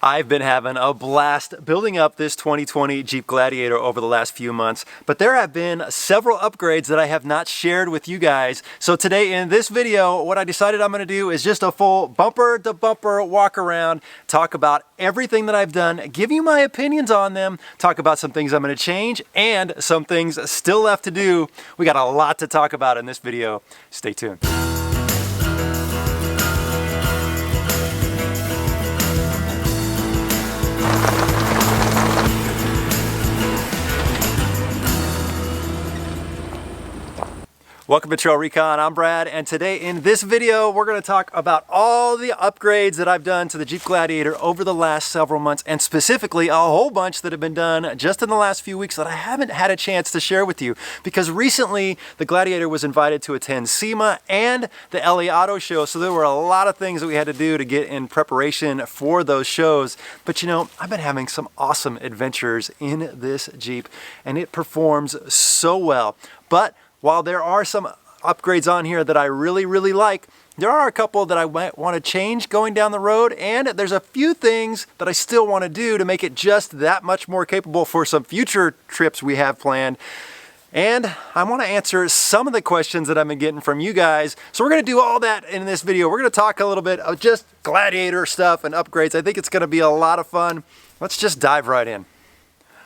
I've been having a blast building up this 2020 Jeep Gladiator over the last few months, but there have been several upgrades that I have not shared with you guys. So today in this video, what I decided I'm going to do is just a full bumper to bumper walk around, talk about everything that I've done, give you my opinions on them, talk about some things I'm going to change and some things still left to do. We got a lot to talk about in this video. Stay tuned. Welcome to TrailRecon, I'm Brad, and today in this video we're going to talk about all the upgrades that I've done to the Jeep Gladiator over the last several months, and specifically a whole bunch that have been done just in the last few weeks that I haven't had a chance to share with you, because recently the Gladiator was invited to attend SEMA and the LA Auto Show, so there were a lot of things that we had to do to get in preparation for those shows. But you know, I've been having some awesome adventures in this Jeep and it performs so well. But while there are some upgrades on here that I really like, there are a couple that I might want to change going down the road, and there's a few things that I still want to do to make it just that much more capable for some future trips we have planned. And I want to answer some of the questions that I've been getting from you guys. So we're going to do all that in this video. We're going to talk a little bit of just Gladiator stuff and upgrades. I think it's going to be a lot of fun. Let's just dive right in.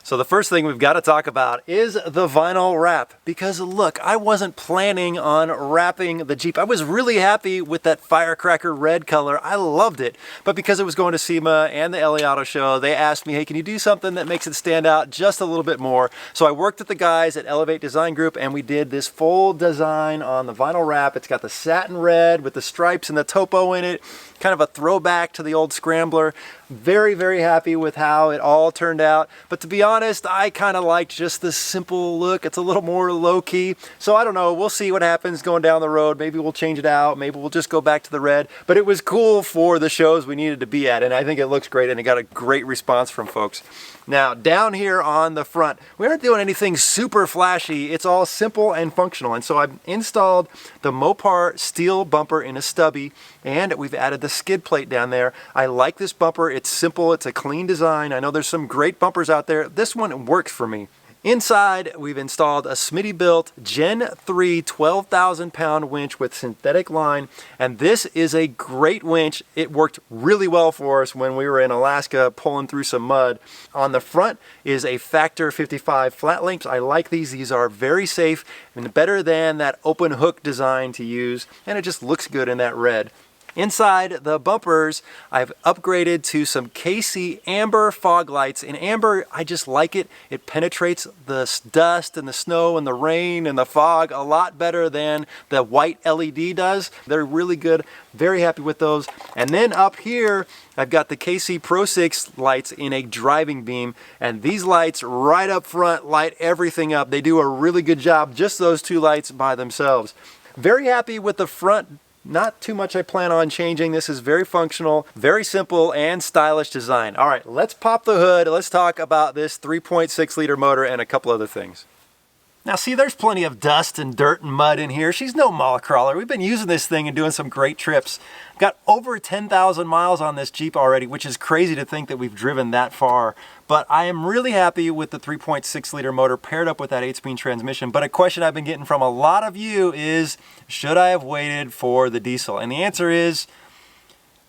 So the first thing we've got to talk about is the vinyl wrap, because look, I wasn't planning on wrapping the Jeep. I was really happy with that firecracker red color. I loved it. But because it was going to SEMA and the LA Auto Show, they asked me, hey, can you do something that makes it stand out just a little bit more? So I worked with the guys at Elevate Design Group and we did this full design on the vinyl wrap. It's got the satin red with the stripes and the topo in it, kind of a throwback to the old Scrambler. Very happy with how it all turned out. But to be honest, I kind of liked just the simple look. It's a little more low-key. So I don't know, we'll see what happens going down the road. Maybe we'll change it out. Maybe we'll just go back to the red. But it was cool for the shows we needed to be at, and I think it looks great and it got a great response from folks. Now, down here on the front, we aren't doing anything super flashy. It's all simple and functional. And so I've installed the Mopar steel bumper in a stubby, and we've added the skid plate down there. I like this bumper. It's simple. It's a clean design. I know there's some great bumpers out there. This one works for me. Inside, we've installed a Smitty-built Gen 3 12,000-pound winch with synthetic line, and this is a great winch. It worked really well for us when we were in Alaska pulling through some mud. On the front is a Factor 55 flat link. I like these. These are very safe and better than that open hook design to use, and it just looks good in that red. Inside the bumpers, I've upgraded to some KC amber fog lights. In amber, I just like it. It penetrates the dust and the snow and the rain and the fog a lot better than the white LED does. They're really good. Very happy with those. And then up here, I've got the KC Pro 6 lights in a driving beam. And these lights right up front light everything up. They do a really good job, just those two lights by themselves. Very happy with the front. Not too much I plan on changing. This is very functional, very simple and stylish design. All right, let's pop the hood. Let's talk about this 3.6 liter motor and a couple other things. Now see, there's plenty of dust and dirt and mud in here. She's no mall crawler. We've been using this thing and doing some great trips. I've got over 10,000 miles on this Jeep already, which is crazy to think that we've driven that far. But I am really happy with the 3.6 liter motor paired up with that 8-speed transmission. But a question I've been getting from a lot of you is, should I have waited for the diesel? And the answer is,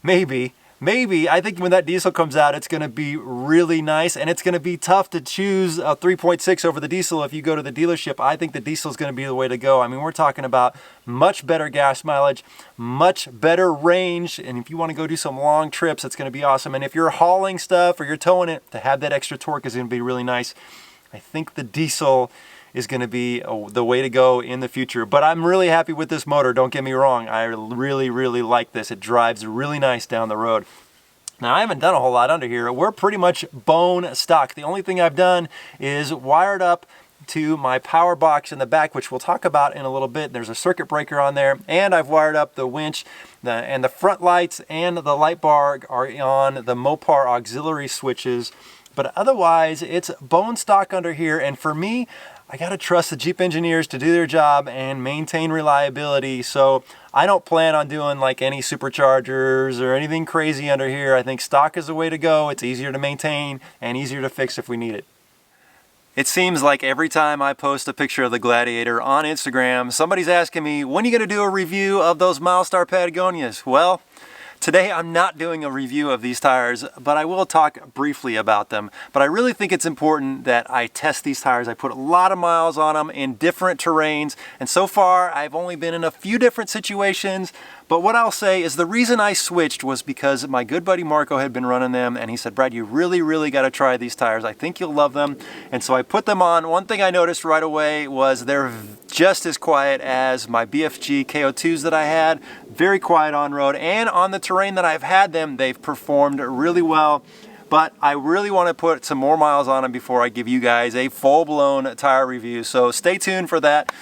maybe. Maybe. I think when that diesel comes out, it's going to be really nice, and it's going to be tough to choose a 3.6 over the diesel if you go to the dealership. I think the diesel is going to be the way to go. I mean, we're talking about much better gas mileage, much better range, and if you want to go do some long trips, it's going to be awesome. And if you're hauling stuff or you're towing it, to have that extra torque is going to be really nice. I think the diesel is going to be the way to go in the future. But I'm really happy with this motor, don't get me wrong. I really like this. It drives really nice down the road. Now, I haven't done a whole lot under here. We're pretty much bone stock. The only thing I've done is wired up to my power box in the back, which we'll talk about in a little bit. There's a circuit breaker on there, and I've wired up the winch, and the front lights and the light bar are on the Mopar auxiliary switches. But otherwise, it's bone stock under here, and for me, I gotta trust the Jeep engineers to do their job and maintain reliability. So I don't plan on doing like any superchargers or anything crazy under here. I think stock is the way to go. It's easier to maintain and easier to fix if we need it. It seems like every time I post a picture of the Gladiator on Instagram, somebody's asking me, when are you gonna do a review of those Milestar Patagonias? Well, today I'm not doing a review of these tires, but I will talk briefly about them. But I really think it's important that I test these tires. I put a lot of miles on them in different terrains, and so far I've only been in a few different situations. But what I'll say is the reason I switched was because my good buddy Marco had been running them, and he said, Brad, you really got to try these tires. I think you'll love them. And so I put them on. One thing I noticed right away was they're just as quiet as my BFG KO2s that I had. Very quiet on road, and on the terrain that I've had them, they've performed really well. But I really want to put some more miles on them before I give you guys a full-blown tire review. So stay tuned for that.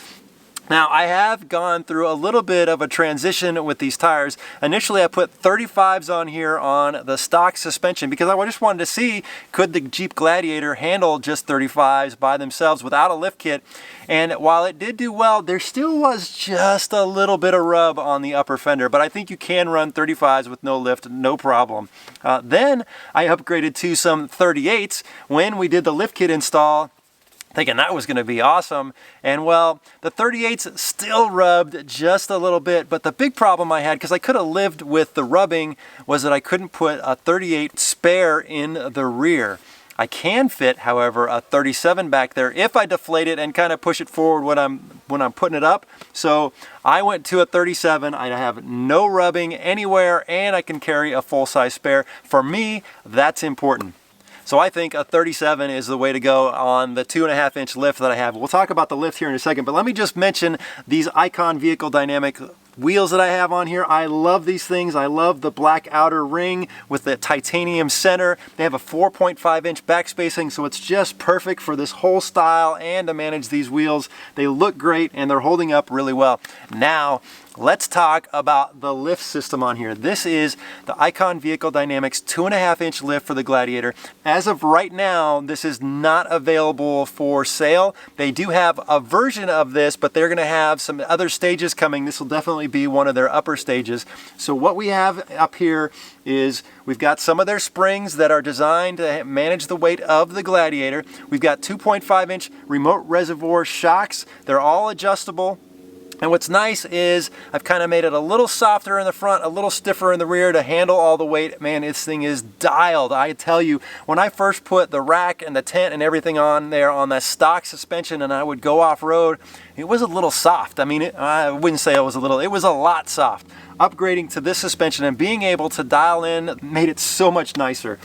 Now, I have gone through a little bit of a transition with these tires. Initially, I put 35s on here on the stock suspension because I just wanted to see, could the Jeep Gladiator handle just 35s by themselves without a lift kit? And while it did do well, there still was just a little bit of rub on the upper fender, but I think you can run 35s with no lift, no problem. Then I upgraded to some 38s when we did the lift kit install, thinking that was going to be awesome. And well, the 38s still rubbed just a little bit, but the big problem I had, because I could have lived with the rubbing, was that I couldn't put a 38 spare in the rear. I can fit, however, a 37 back there if I deflate it and kind of push it forward when I'm putting it up. So I went to a 37. I have no rubbing anywhere, and I can carry a full-size spare. For me, that's important. So I think a 37 is the way to go on the 2.5-inch lift that I have. We'll talk about the lift here in a second, but let me just mention these Icon Vehicle Dynamic wheels that I have on here. I love these things. I love the black outer ring with the titanium center. They have a 4.5-inch back spacing, so it's just perfect for this whole style and to manage these wheels. They look great and they're holding up really well. Now, let's talk about the lift system on here. This is the Icon Vehicle Dynamics 2.5-inch lift for the Gladiator. As of right now, this is not available for sale. They do have a version of this, but they're going to have some other stages coming. This will definitely be one of their upper stages. So what we have up here is we've got some of their springs that are designed to manage the weight of the Gladiator. We've got 2.5-inch remote reservoir shocks. They're all adjustable. And what's nice is I've kind of made it a little softer in the front, a little stiffer in the rear to handle all the weight. Man, this thing is dialed. I tell you, when I first put the rack and the tent and everything on there on that stock suspension and I would go off-road, it was a little soft. I mean, I wouldn't say it was a little, it was a lot soft. Upgrading to this suspension and being able to dial in made it so much nicer.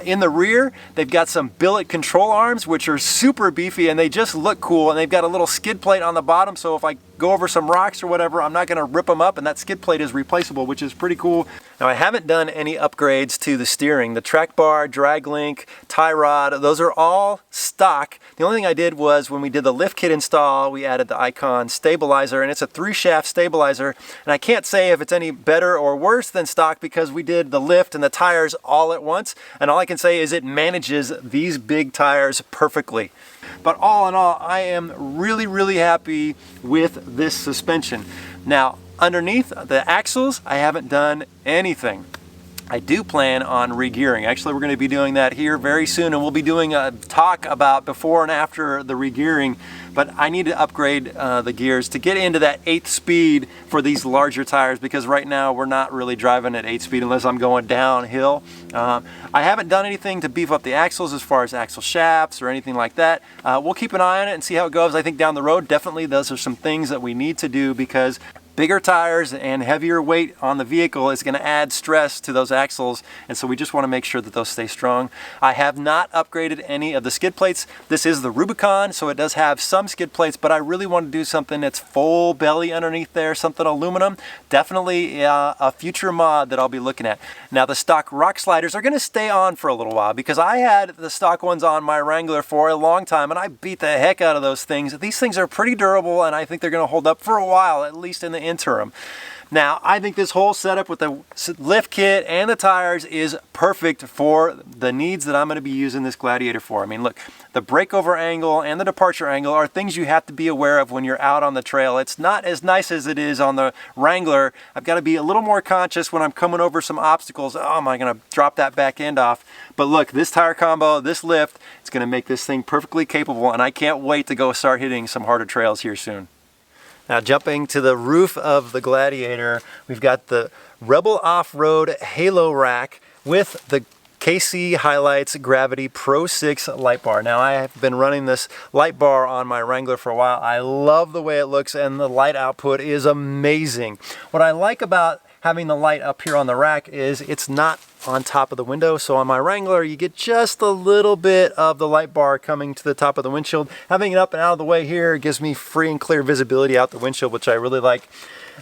In the rear, they've got some billet control arms, which are super beefy and they just look cool. And they've got a little skid plate on the bottom, so if I go over some rocks or whatever, I'm not going to rip them up, and that skid plate is replaceable, which is pretty cool. Now, I haven't done any upgrades to the steering. The track bar, drag link, tie rod, those are all stock. The only thing I did was when we did the lift kit install, we added the Icon stabilizer, and it's a 3-shaft stabilizer. And I can't say if it's any better or worse than stock because we did the lift and the tires all at once. And all I can say is it manages these big tires perfectly. But all in all, I am really happy with this suspension. Now, underneath the axles, I haven't done anything. I do plan on re-gearing. Actually, we're going to be doing that here very soon, and we'll be doing a talk about before and after the re-gearing. But I need to upgrade the gears to get into that 8th speed for these larger tires, because right now we're not really driving at 8 speed unless I'm going downhill. I haven't done anything to beef up the axles as far as axle shafts or anything like that. We'll keep an eye on it and see how it goes. I think down the road, definitely those are some things that we need to do, because bigger tires and heavier weight on the vehicle is going to add stress to those axles, and so we just want to make sure that those stay strong. I have not upgraded any of the skid plates. This is the Rubicon, so it does have some skid plates, but I really want to do something that's full belly underneath there, something aluminum. Definitely a future mod that I'll be looking at. Now, the stock rock sliders are going to stay on for a little while, because I had the stock ones on my Wrangler for a long time, and I beat the heck out of those things. These things are pretty durable, and I think they're going to hold up for a while, at least in the interim. Now, I think this whole setup with the lift kit and the tires is perfect for the needs that I'm going to be using this Gladiator for. I mean, look, the breakover angle and the departure angle are things you have to be aware of when you're out on the trail. It's not as nice as it is on the Wrangler. I've got to be a little more conscious when I'm coming over some obstacles. Oh, am I going to drop that back end off? But look, this tire combo, this lift, it's going to make this thing perfectly capable, and I can't wait to go start hitting some harder trails here soon. Now, jumping to the roof of the Gladiator, we've got the Rebel Off-Road Halo Rack with the KC Highlights Gravity Pro 6 light bar. Now, I have been running this light bar on my Wrangler for a while. I love the way it looks, and the light output is amazing. What I like about having the light up here on the rack is it's not on top of the window. So on my Wrangler, you get just a little bit of the light bar coming to the top of the windshield. Having it up and out of the way here gives me free and clear visibility out the windshield, which I really like.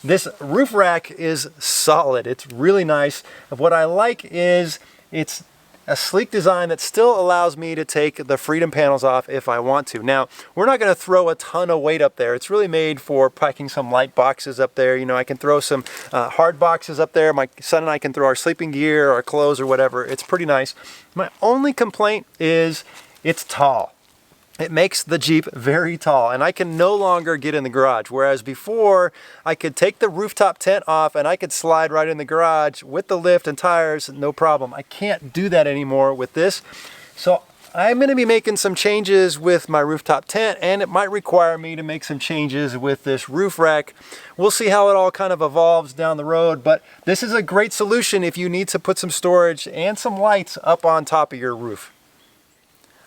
This roof rack is solid. It's really nice. What I like is it's a sleek design that still allows me to take the Freedom panels off if I want to. Now, we're not going to throw a ton of weight up there. It's really made for packing some light boxes up there. You know, I can throw some hard boxes up there. My son and I can throw our sleeping gear, our clothes, or whatever. It's pretty nice. My only complaint is it's tall. It makes the Jeep very tall, and I can no longer get in the garage. Whereas before, I could take the rooftop tent off and I could slide right in the garage with the lift and tires, no problem. I can't do that anymore with this. So I'm going to be making some changes with my rooftop tent, and it might require me to make some changes with this roof rack. We'll see how it all kind of evolves down the road, but this is a great solution if you need to put some storage and some lights up on top of your roof.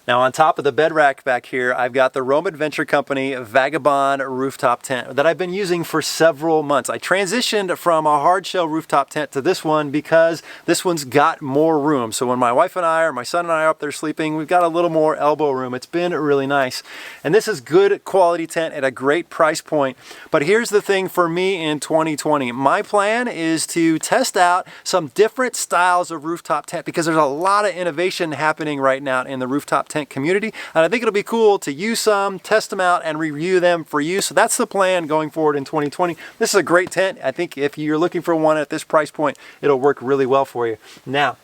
Now, on top of the bed rack back here, I've got the Rome Adventure Company Vagabond rooftop tent that I've been using for several months. I transitioned from a hard shell rooftop tent to this one because this one's got more room. So when my wife and I, or my son and I are up there sleeping, we've got a little more elbow room. It's been really nice. And this is good quality tent at a great price point. But here's the thing for me in 2020. My plan is to test out some different styles of rooftop tent because there's a lot of innovation happening right now in the rooftop tent community, and I think it'll be cool to use some, test them out, and review them for you. So that's the plan going forward in 2020. This is a great tent. I think if you're looking for one at this price point, it'll work really well for you. Now,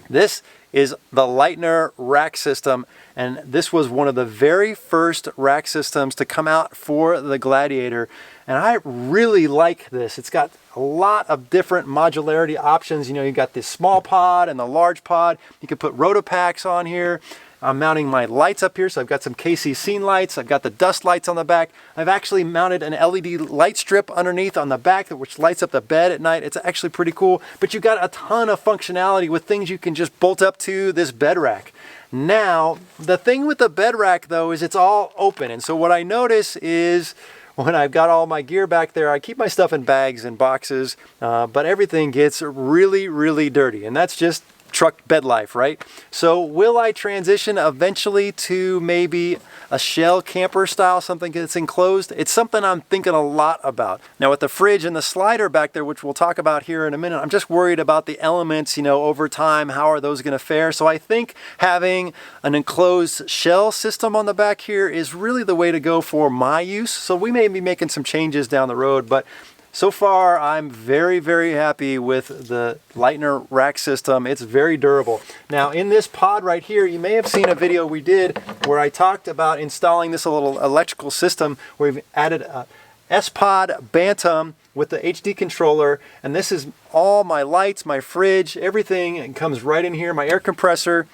this is the Lightner rack system, and this was one of the very first rack systems to come out for the Gladiator, and I really like this. It's got a lot of different modularity options. You know, you've got this small pod and the large pod. You can put rotopacks on here. I'm mounting my lights up here, so I've got some KC scene lights. I've got the dust lights on the back. I've actually mounted an LED light strip underneath on the back which lights up the bed at night. It's actually pretty cool, but you've got a ton of functionality with things you can just bolt up to this bed rack. Now, the thing with the bed rack though is it's all open, and so what I notice is when I've got all my gear back there, I keep my stuff in bags and boxes, but everything gets really, really dirty, and that's just truck bed life, right? So will I transition eventually to maybe a shell camper style, something that's enclosed? It's something I'm thinking a lot about. Now with the fridge and the slider back there, which we'll talk about here in a minute, I'm just worried about the elements, you know, over time, how are those going to fare? So I think having an enclosed shell system on the back here is really the way to go for my use. So we may be making some changes down the road, but so far, I'm very, very happy with the Lightner rack system. It's very durable. Now, in this pod right here, you may have seen a video we did where I talked about installing this little electrical system where we've added a S-Pod Bantam with the HD controller, and this is all my lights, my fridge, everything. It comes right in here, my air compressor.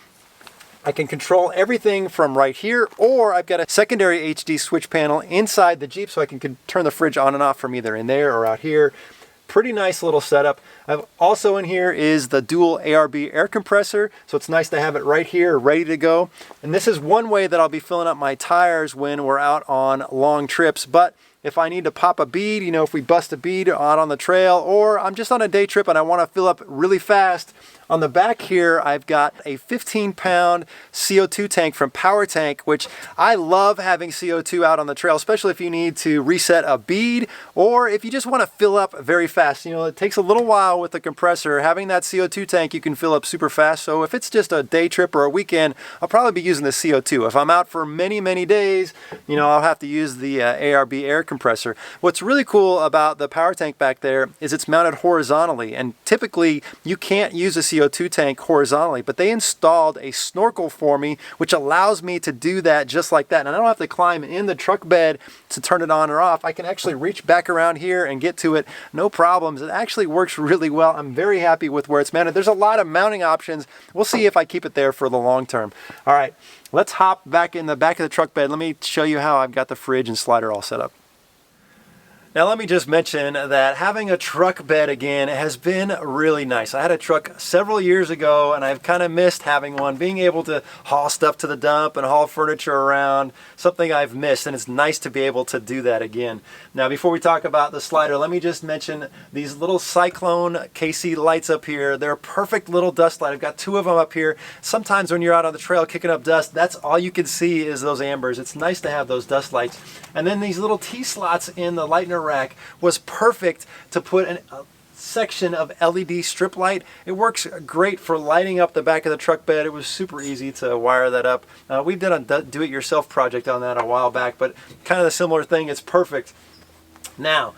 I can control everything from right here, or I've got a secondary HD switch panel inside the Jeep so I can turn the fridge on and off from either in there or out here. Pretty nice little setup. I've also in here is the dual ARB air compressor, so it's nice to have it right here ready to go. And this is one way that I'll be filling up my tires when we're out on long trips. But if I need to pop a bead, you know, if we bust a bead out on the trail, or I'm just on a day trip and I want to fill up really fast, On the back here, I've got a 15-pound CO2 tank from Power Tank, which I love having CO2 out on the trail, especially if you need to reset a bead or if you just want to fill up very fast. You know, it takes a little while with the compressor. Having that CO2 tank, you can fill up super fast. So if it's just a day trip or a weekend, I'll probably be using the CO2. If I'm out for many, many days, you know, I'll have to use the ARB air compressor. What's really cool about the Power Tank back there is it's mounted horizontally, and typically you can't use a CO2 tank horizontally, but they installed a snorkel for me, which allows me to do that just like that. And I don't have to climb in the truck bed to turn it on or off. I can actually reach back around here and get to it, no problems. It actually works really well. I'm very happy with where it's mounted. There's a lot of mounting options. We'll see if I keep it there for the long term. All right, let's hop back in the back of the truck bed. Let me show you how I've got the fridge and slider all set up. Now let me just mention that having a truck bed again has been really nice. I had a truck several years ago and I've kind of missed having one, being able to haul stuff to the dump and haul furniture around, something I've missed, and it's nice to be able to do that again. Now before we talk about the slider, let me just mention these little Cyclone KC lights up here. They're a perfect little dust light. I've got two of them up here. Sometimes when you're out on the trail kicking up dust, that's all you can see is those ambers. It's nice to have those dust lights. And then these little T-slots in the lightener rack was perfect to put a section of LED strip light. It works great for lighting up the back of the truck bed. It was super easy to wire that up. We've done a do-it-yourself project on that a while back, but kind of a similar thing. It's perfect. Now,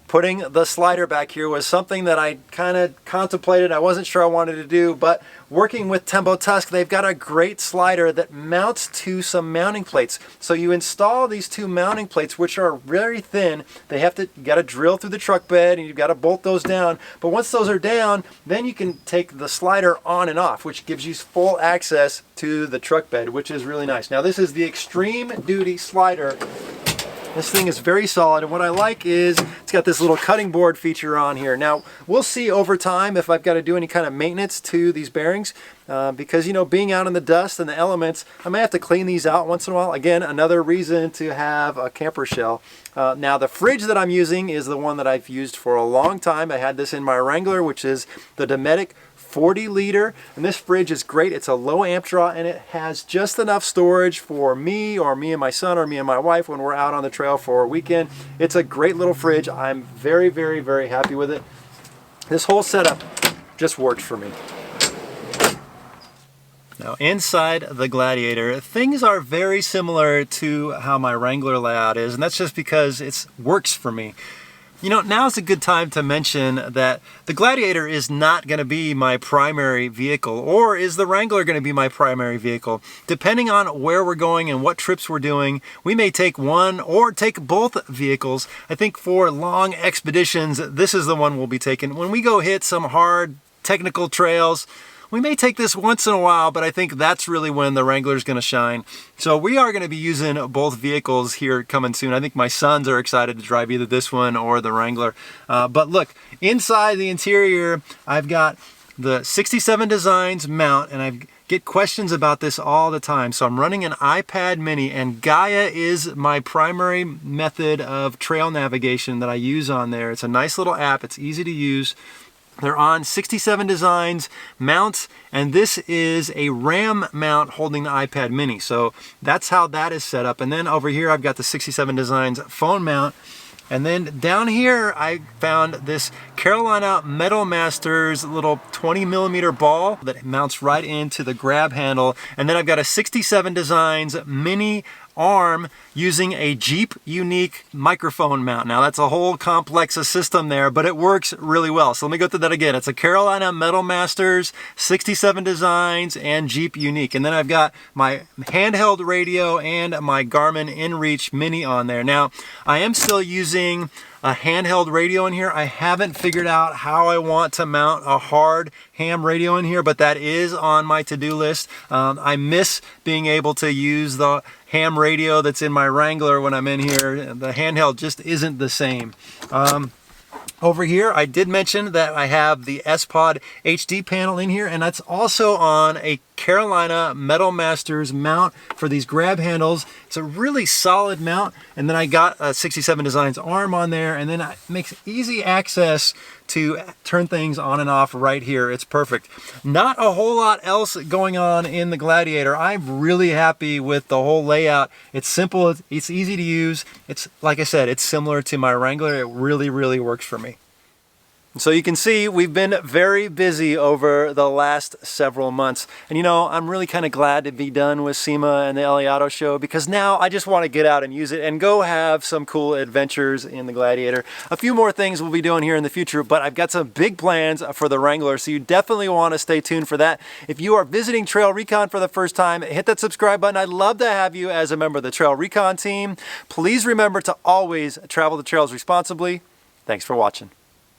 putting the slider back here was something that I kind of contemplated. I wasn't sure I wanted to do, but working with Tembo Tusk, they've got a great slider that mounts to some mounting plates. So you install these two mounting plates, which are very thin. You got to drill through the truck bed and you've got to bolt those down. But once those are down, then you can take the slider on and off, which gives you full access to the truck bed, which is really nice. Now this is the Extreme Duty slider. This thing is very solid, and what I like is it's got this little cutting board feature on here. Now, we'll see over time if I've got to do any kind of maintenance to these bearings, because, you know, being out in the dust and the elements, I may have to clean these out once in a while. Again, another reason to have a camper shell. Now, the fridge that I'm using is the one that I've used for a long time. I had this in my Wrangler, which is the Dometic 40 liter, and this fridge is great. It's a low amp draw and it has just enough storage for me or me and my son or me and my wife when we're out on the trail for a weekend. It's a great little fridge. I'm very, very, very happy with it. This whole setup just works for me. Now inside the Gladiator, things are very similar to how my Wrangler layout is, and that's just because it works for me. You know, now's a good time to mention that the Gladiator is not going to be my primary vehicle, or is the Wrangler going to be my primary vehicle? Depending on where we're going and what trips we're doing, we may take one or take both vehicles. I think for long expeditions, this is the one we'll be taking. When we go hit some hard technical trails, we may take this once in a while, but I think that's really when the Wrangler is going to shine. So we are going to be using both vehicles here coming soon. I think my sons are excited to drive either this one or the Wrangler. But look, inside the interior, I've got the 67 Designs mount, and I get questions about this all the time. So I'm running an iPad mini, and Gaia is my primary method of trail navigation that I use on there. It's a nice little app. It's easy to use. They're on 67 Designs mounts, and this is a RAM mount holding the iPad mini. So that's how that is set up. And then over here, I've got the 67 Designs phone mount. And then down here, I found this Carolina Metal Masters little 20mm ball that mounts right into the grab handle. And then I've got a 67 Designs mini arm using a Jeep unique microphone mount. Now that's a whole complex system there, but it works really well. So let me go through that again. It's a Carolina Metal Masters, 67 Designs, and Jeep unique. And then I've got my handheld radio and my Garmin InReach Mini on there. Now I am still using a handheld radio in here. I haven't figured out how I want to mount a hard ham radio in here, but that is on my to-do list. I miss being able to use the ham radio that's in my Wrangler when I'm in here. The handheld just isn't the same. Over here, I did mention that I have the S-Pod HD panel in here, and that's also on a Carolina Metal Masters mount for these grab handles. It's a really solid mount, and then I got a 67 Designs arm on there, and then it makes easy access to turn things on and off right here. It's perfect. Not a whole lot else going on in the Gladiator. I'm really happy with the whole layout. It's simple, it's easy to use. It's, like I said, it's similar to my Wrangler. It really works for me. So you can see we've been very busy over the last several months. And you know, I'm really kind of glad to be done with SEMA and the LA Auto Show, because now I just want to get out and use it and go have some cool adventures in the Gladiator. A few more things we'll be doing here in the future, but I've got some big plans for the Wrangler, so you definitely want to stay tuned for that. If you are visiting TrailRecon for the first time, hit that subscribe button. I'd love to have you as a member of the TrailRecon team. Please remember to always travel the trails responsibly. Thanks for watching.